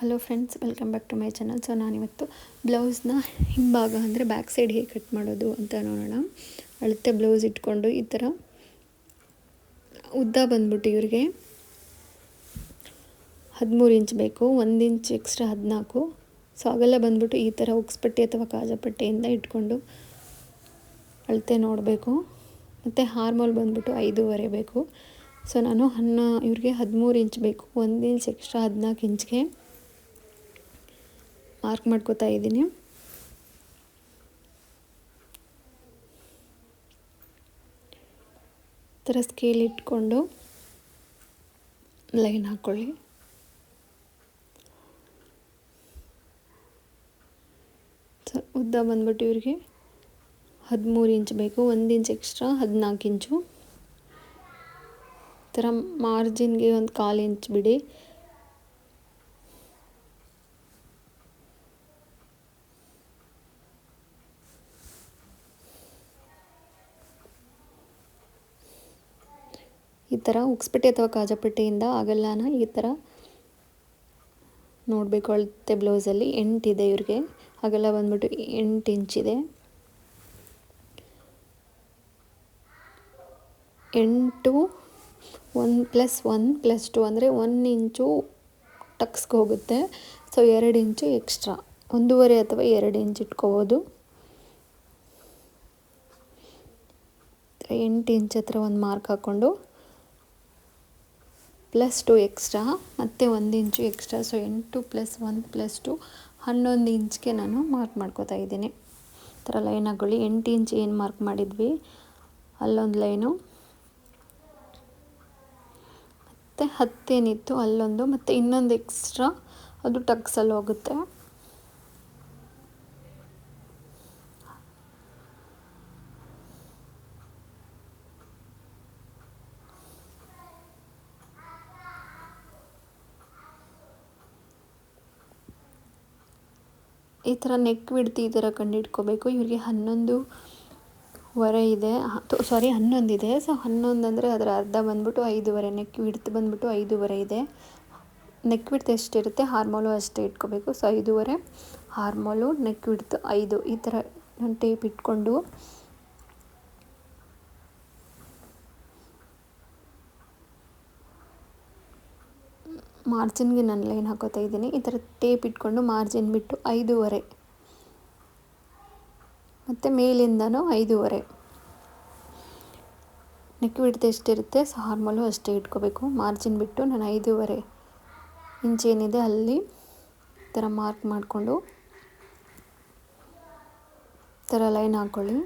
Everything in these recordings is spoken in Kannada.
Hello friends, welcome back to my channel. So ನಾನಿವತ್ತು ಬ್ಲೌಸ್ನ ಹಿಂಭಾಗ ಅಂದರೆ ಬ್ಯಾಕ್ ಸೈಡ್ ಹೇಗೆ ಕಟ್ ಮಾಡೋದು ಅಂತ ನೋಡೋಣ. ಅಳತೆ ಬ್ಲೌಸ್ ಇಟ್ಕೊಂಡು ಈ ಥರ ಉದ್ದ ಬಂದ್ಬಿಟ್ಟು ಇವ್ರಿಗೆ 13 ಇಂಚ್ ಬೇಕು, 1 ಇಂಚ್ ಎಕ್ಸ್ಟ್ರಾ 14. ಸೊ ಅವೆಲ್ಲ ಬಂದ್ಬಿಟ್ಟು ಈ ಥರ ಉಕ್ಸ್ಪಟ್ಟಿ ಅಥವಾ ಕಾಜಾಪಟ್ಟಿಯಿಂದ ಇಟ್ಕೊಂಡು ಅಳತೆ ನೋಡಬೇಕು. ಮತ್ತು ಹಾರ್ಮೋಲ್ ಬಂದ್ಬಿಟ್ಟು 5.5 ಬೇಕು. ಸೊ ನಾನು ಇವ್ರಿಗೆ 13 ಇಂಚ್ ಬೇಕು, 1 ಇಂಚ್ ಎಕ್ಸ್ಟ್ರಾ 14 ಇಂಚ್ಗೆ ಮಾರ್ಕ್ ಮಾಡ್ಕೋತಾ ಇದ್ದೀನಿ. ಈ ಥರ ಸ್ಕೇಲ್ ಇಟ್ಕೊಂಡು ಲೈನ್ ಹಾಕ್ಕೊಳ್ಳಿ. ಉದ್ದ ಬಂದ್ಬಿಟ್ಟು ಇವ್ರಿಗೆ 13 ಇಂಚ್ ಬೇಕು, 1 ಇಂಚ್ ಎಕ್ಸ್ಟ್ರಾ 14 ಇಂಚು. ಈ ಥರ ಮಾರ್ಜಿನ್ಗೆ ಒಂದು 1/4 ಇಂಚ್ ಬಿಡಿ. ಈ ಥರ ಉಕ್ಸ್ಪಟ್ಟಿ ಅಥವಾ ಕಾಜಾಪಟ್ಟಿಯಿಂದ ಅಗಲನ ಈ ಥರ ನೋಡಬೇಕು. ಅಳತೆ ಬ್ಲೌಸಲ್ಲಿ 8 ಇದೆ, ಇವ್ರಿಗೆ ಅಗಲ ಬಂದ್ಬಿಟ್ಟು 8 ಇಂಚ್ ಇದೆ. 8 1 + 1 + 2 ಅಂದರೆ 1 ಇಂಚು ಟಕ್ಸ್ಗೆ ಹೋಗುತ್ತೆ. ಸೊ 2 ಇಂಚು ಎಕ್ಸ್ಟ್ರಾ, 1.5 ಅಥವಾ 2 ಇಂಚ್ ಇಟ್ಕೋಬೋದು. 8 ಇಂಚ್ ಹತ್ರ ಒಂದು ಮಾರ್ಕ್ ಹಾಕ್ಕೊಂಡು +2 ಎಕ್ಸ್ಟ್ರಾ ಮತ್ತು 1 ಇಂಚು ಎಕ್ಸ್ಟ್ರಾ. ಸೊ 8 + 1 + 2 11 ಇಂಚ್ಗೆ ನಾನು ಮಾರ್ಕ್ ಮಾಡ್ಕೋತಾ ಇದ್ದೀನಿ. ಈ ಥರ ಲೈನ್ ಹಾಕೊಳ್ಳಿ. 8 ಇಂಚ್ ಏನು ಮಾರ್ಕ್ ಮಾಡಿದ್ವಿ ಅಲ್ಲೊಂದು ಲೈನು, ಮತ್ತು 10 ಏನಿತ್ತು ಅಲ್ಲೊಂದು, ಮತ್ತು ಇನ್ನೊಂದು ಎಕ್ಸ್ಟ್ರಾ ಅದು ಟಕ್ಸಲ್ಲಿ ಹೋಗುತ್ತೆ. ಈ ಥರ ನೆಕ್ ವಿಡ್ತ್ ಈ ಥರ ಕಂಡಿಡ್ಕೋಬೇಕು. ಇವ್ರಿಗೆ 11.5 ಇದೆ, 11 ಇದೆ. ಸೊ 11 ಅಂದರೆ ಅದರ ಅರ್ಧ ಬಂದ್ಬಿಟ್ಟು 5.5. ನೆಕ್ ವಿಡ್ತ್ ಬಂದ್ಬಿಟ್ಟು 5.5 ಇದೆ. ನೆಕ್ ವಿಡ್ತ್ ಎಷ್ಟಿರುತ್ತೆ ಹಾರ್ಮೋಲು ಅಷ್ಟೇ ಇಟ್ಕೋಬೇಕು. So 5.5 armhole, neck width 5. ಈ ಥರ ನಾನು ಟೇಪ್ ಇಟ್ಕೊಂಡು ಮಾರ್ಜಿನ್ಗೆ ನಾನು ಲೈನ್ ಹಾಕೋತಾ ಇದ್ದೀನಿ. ಈ ಥರ ಟೇಪ್ ಇಟ್ಕೊಂಡು ಮಾರ್ಜಿನ್ ಬಿಟ್ಟು 5.5 ಮತ್ತು ಮೇಲಿಂದನೂ 5.5. ನೆಕ್ ವಿಡ್ತ್ ಎಷ್ಟಿರುತ್ತೆ ಸೊ ಹಾರ್ಮೋಲು ಅಷ್ಟೇ ಇಟ್ಕೋಬೇಕು. ಮಾರ್ಜಿನ್ ಬಿಟ್ಟು ನಾನು 5.5 ಇಂಚ್ ಏನಿದೆ ಅಲ್ಲಿ ಈ ಥರ ಮಾರ್ಕ್ ಮಾಡಿಕೊಂಡು ಈ ಥರ ಲೈನ್ ಹಾಕ್ಕೊಳ್ಳಿ.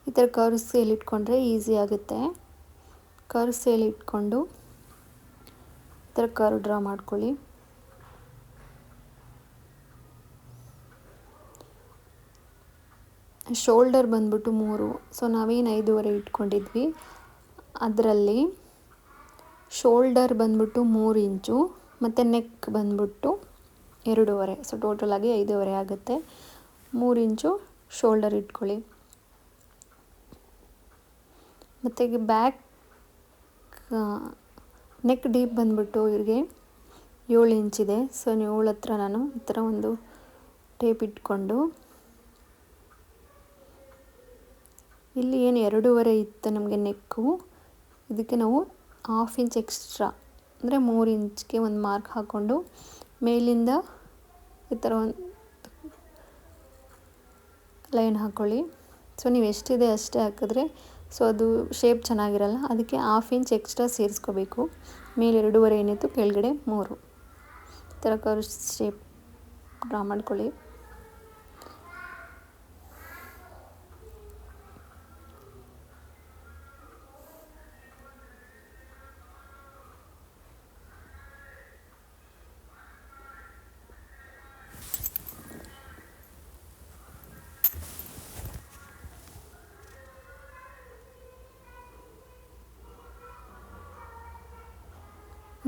ಈ ಥರ ಕರ್ವ್ ಸ್ಕೇಲ್ ಇಟ್ಕೊಂಡ್ರೆ ಈಸಿ ಆಗುತ್ತೆ. ಕರ್ವ್ ಸ್ಕೇಲ್ ಇಟ್ಕೊಂಡು ಈ ಥರ ಕರ್ವ್ ಡ್ರಾ ಮಾಡ್ಕೊಳ್ಳಿ. ಶೋಲ್ಡರ್ ಬಂದ್ಬಿಟ್ಟು 3. ಸೊ ನಾವೇನು 5.5 ಇಟ್ಕೊಂಡಿದ್ವಿ ಅದರಲ್ಲಿ ಶೋಲ್ಡರ್ ಬಂದ್ಬಿಟ್ಟು 3 ಇಂಚು ಮತ್ತು ನೆಕ್ ಬಂದ್ಬಿಟ್ಟು 2.5. ಸೊ ಟೋಟಲಾಗಿ 5.5 ಆಗುತ್ತೆ. 3 ಇಂಚು ಶೋಲ್ಡರ್ ಇಟ್ಕೊಳ್ಳಿ. ಮತ್ತು ಬ್ಯಾಕ್ ನೆಕ್ ಡೀಪ್ ಬಂದ್ಬಿಟ್ಟು ಇವ್ರಿಗೆ 7 ಇಂಚಿದೆ. ಸೊ 7 ಹತ್ರ ನಾನು ಈ ಥರ ಒಂದು ಟೇಪ್ ಇಟ್ಕೊಂಡು ಇಲ್ಲಿ ಏನು 2.5 ಇತ್ತು ನಮಗೆ ನೆಕ್ಕು, ಇದಕ್ಕೆ ನಾವು 1/2 ಇಂಚ್ ಎಕ್ಸ್ಟ್ರಾ ಅಂದರೆ 3 ಇಂಚ್ಗೆ ಒಂದು ಮಾರ್ಕ್ ಹಾಕ್ಕೊಂಡು ಮೇಲಿಂದ ಈ ಥರ ಒಂದು ಲೈನ್ ಹಾಕ್ಕೊಳ್ಳಿ. ಸೊ ನೀವು ಎಷ್ಟಿದೆ ಅಷ್ಟೇ ಹಾಕಿದ್ರೆ ಸೊ ಅದು ಶೇಪ್ ಚೆನ್ನಾಗಿರಲ್ಲ. ಅದಕ್ಕೆ 1/2 ಇಂಚ್ ಎಕ್ಸ್ಟ್ರಾ ಸೇರಿಸ್ಕೋಬೇಕು. ಮೇಲೆ 2.5 ಏನಿತ್ತು, ಕೆಳಗಡೆ 3. ಈ ಥರ ಕರ್ವ್ ಶೇಪ್ ಡ್ರಾ ಮಾಡ್ಕೊಳ್ಳಿ.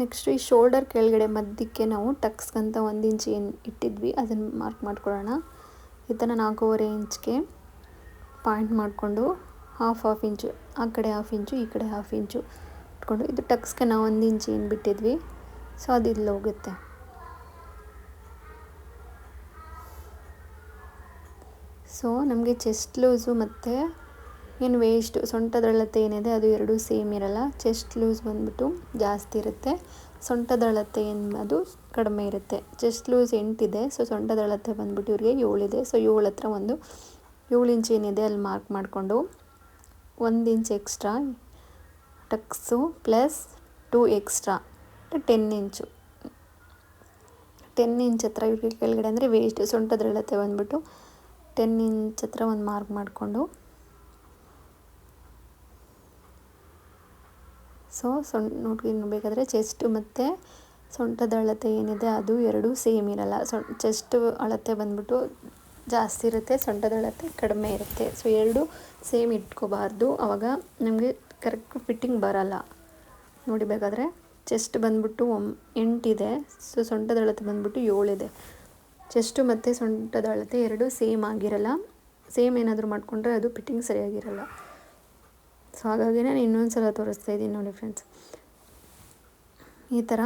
ನೆಕ್ಸ್ಟ್ ಈ ಶೋಲ್ಡರ್ ಕೆಳಗಡೆ ಮಧ್ಯಕ್ಕೆ ನಾವು ಟಕ್ಸ್ಗಂತ 1 ಇಂಚ್ ಏನು ಇಟ್ಟಿದ್ವಿ ಅದನ್ನು ಮಾರ್ಕ್ ಮಾಡ್ಕೊಳ್ಳೋಣ. ಇದನ್ನು 4.5 ಇಂಚ್ಗೆ ಪಾಯಿಂಟ್ ಮಾಡಿಕೊಂಡು ಹಾಫ್ ಇಂಚು, ಆ ಕಡೆ ಹಾಫ್ ಇಂಚು ಈ ಕಡೆ ಹಾಫ್ ಇಂಚು ಇಟ್ಕೊಂಡು, ಇದು ಟಕ್ಸ್ಗೆ ನಾವು 1 ಇಂಚ್ ಏನು ಬಿಟ್ಟಿದ್ವಿ ಸೊ ಅದು ಇಲ್ಲಿ ಹೋಗುತ್ತೆ. ಸೊ ನಮಗೆ ಚೆಸ್ಟ್ ಲೂಸು ಮತ್ತು ಏನು ವೇಸ್ಟ್ ಸೊಂಟದ ಅಳತೆ ಏನಿದೆ ಅದು ಎರಡೂ ಸೇಮ್ ಇರಲ್ಲ. ಚೆಸ್ಟ್ ಲೂಸ್ ಬಂದ್ಬಿಟ್ಟು ಜಾಸ್ತಿ ಇರುತ್ತೆ, ಸೊಂಟದ ಅಳತೆ ಅದು ಕಡಿಮೆ ಇರುತ್ತೆ. ಚೆಸ್ಟ್ ಲೂಸ್ 8 ಇದೆ, ಸೊ ಸೊಂಟದ ಅಳತೆ ಬಂದ್ಬಿಟ್ಟು ಇವ್ರಿಗೆ 7 ಇದೆ. ಸೊ 7 ಹತ್ರ 7 ಇಂಚ್ ಏನಿದೆ ಅಲ್ಲಿ ಮಾರ್ಕ್ ಮಾಡಿಕೊಂಡು 1 inch extra tuck plus 2 extra 10 ಇಂಚು 10 ಇಂಚ್ ಹತ್ರ ಇವ್ರಿಗೆ ಕೆಳಗಡೆ ಅಂದರೆ ವೇಸ್ಟ್ ಸೊಂಟದ ಅಳತೆ ಬಂದ್ಬಿಟ್ಟು 10 ಇಂಚ್ ಹತ್ರ ಒಂದು ಮಾರ್ಕ್ ಮಾಡಿಕೊಂಡು, ಸೊ ನೋಡ್ಬೇಕಾದ್ರೆ ಚೆಸ್ಟು ಮತ್ತು ಸೊಂಟದ ಅಳತೆ ಏನಿದೆ ಅದು ಎರಡೂ ಸೇಮ್ ಇರಲ್ಲ. ಚೆಸ್ಟ್ ಅಳತೆ ಬಂದ್ಬಿಟ್ಟು ಜಾಸ್ತಿ ಇರುತ್ತೆ, ಸೊಂಟದ ಅಳತೆ ಕಡಿಮೆ ಇರುತ್ತೆ. ಸೊ ಎರಡು ಸೇಮ್ ಇಟ್ಕೋಬಾರ್ದು, ಆವಾಗ ನಮಗೆ ಕರೆಕ್ಟ್ ಫಿಟ್ಟಿಂಗ್ ಬರಲ್ಲ. ನೋಡಿ ಬೇಕಾದರೆ ಚೆಸ್ಟ್ ಬಂದ್ಬಿಟ್ಟು 8 ಇದೆ, ಸೊ ಸೊಂಟದ ಅಳತೆ ಬಂದ್ಬಿಟ್ಟು 7 ಇದೆ. ಚೆಸ್ಟು ಮತ್ತು ಸೊಂಟದ ಅಳತೆ ಎರಡೂ ಸೇಮ್ ಆಗಿರಲ್ಲ. ಸೇಮ್ ಏನಾದರೂ ಮಾಡಿಕೊಂಡ್ರೆ ಅದು ಫಿಟ್ಟಿಂಗ್ ಸರಿಯಾಗಿರಲ್ಲ. ಸೊ ಹಾಗಾಗಿ ನಾನು ಇನ್ನೊಂದು ಸಲ ತೋರಿಸ್ತಾ ಇದ್ದೀನಿ ನೋಡಿ ಫ್ರೆಂಡ್ಸ್. ಈ ಥರ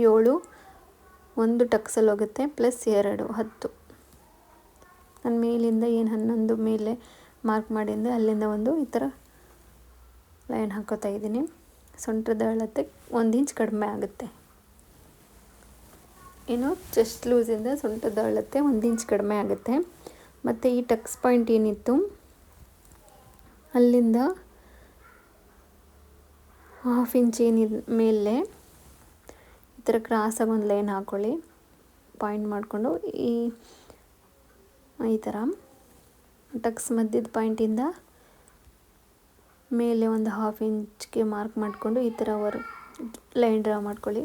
7 1 ಟಕ್ಸಲ್ಲಿ ಹೋಗುತ್ತೆ ಪ್ಲಸ್ 2 10. ನಾನು ಮೇಲಿಂದ ಏನು 11 ಮೇಲೆ ಮಾರ್ಕ್ ಮಾಡಿದ್ದೆ ಅಲ್ಲಿಂದ ಈ ಥರ ಲೈನ್ ಹಾಕೋತಾ ಇದ್ದೀನಿ. ಸೊಂಟದ ಅಳತೆ 1 ಇಂಚ್ ಕಡಿಮೆ ಆಗುತ್ತೆ. ಇನ್ನು ಚೆಸ್ಟ್ ಲೂಸಿಂದ ಸೊಂಟದ ಅಳತೆ 1 ಇಂಚ್ ಕಡಿಮೆ ಆಗುತ್ತೆ. ಮತ್ತು ಈ ಟಕ್ಸ್ ಪಾಯಿಂಟ್ ಏನಿತ್ತು ಅಲ್ಲಿಂದ ಹಾಫ್ ಇಂಚ್ ಮೇಲೆ ಈ ಥರ ಕ್ರಾಸಾಗಿ ಒಂದು ಲೈನ್ ಹಾಕ್ಕೊಳ್ಳಿ. ಪಾಯಿಂಟ್ ಮಾಡಿಕೊಂಡು ಈ ಥರ ಟಕ್ಸ್ ಮಧ್ಯದ ಪಾಯಿಂಟಿಂದ ಮೇಲೆ ಒಂದು ಹಾಫ್ ಇಂಚ್ಗೆ ಮಾರ್ಕ್ ಮಾಡಿಕೊಂಡು ಈ ಥರ ಲೈನ್ ಡ್ರಾ ಮಾಡ್ಕೊಳ್ಳಿ.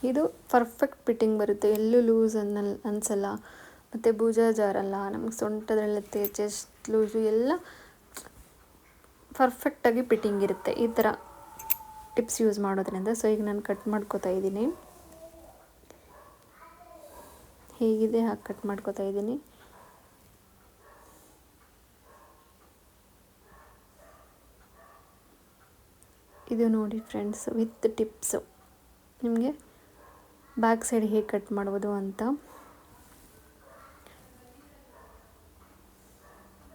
ಇದು ಪರ್ಫೆಕ್ಟ್ ಫಿಟ್ಟಿಂಗ್ ಬರುತ್ತೆ, ಎಲ್ಲೂ ಲೂಸ್ ಅನಿಸಲ್ಲ ಮತ್ತು ಭುಜ ಜಾರಲ್ಲ. ನಮಗೆ ಸೊಂಟದ ಅಳತೆ ಚೆಸ್ಟ್ ಲೂಸು ಎಲ್ಲ ಪರ್ಫೆಕ್ಟಾಗಿ ಫಿಟ್ಟಿಂಗ್ ಇರುತ್ತೆ ಈ ಥರ ಟಿಪ್ಸ್ ಯೂಸ್ ಮಾಡೋದ್ರಿಂದ. ಸೊ ಈಗ ನಾನು ಕಟ್ ಮಾಡ್ಕೋತಾ ಇದ್ದೀನಿ, ಹೇಗಿದೆ ಹಾಗೆ ಕಟ್ ಮಾಡ್ಕೋತಾ ಇದ್ದೀನಿ. ಇದು ನೋಡಿ ಫ್ರೆಂಡ್ಸ್ ವಿತ್ ಟಿಪ್ಸು, ನಿಮಗೆ ಬ್ಯಾಕ್ ಸೈಡ್ ಹೇಗೆ ಕಟ್ ಮಾಡ್ಬೋದು ಅಂತ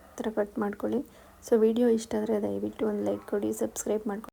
ಈ ಥರ ಕಟ್ ಮಾಡ್ಕೊಳ್ಳಿ. ಸೊ ವಿಡಿಯೋ ಇಷ್ಟ ಆದರೆ ದಯವಿಟ್ಟು ಒಂದು ಲೈಕ್ ಕೊಡಿ, ಸಬ್ಸ್ಕ್ರೈಬ್ ಮಾಡ್ಕೊಳ್ಳಿ.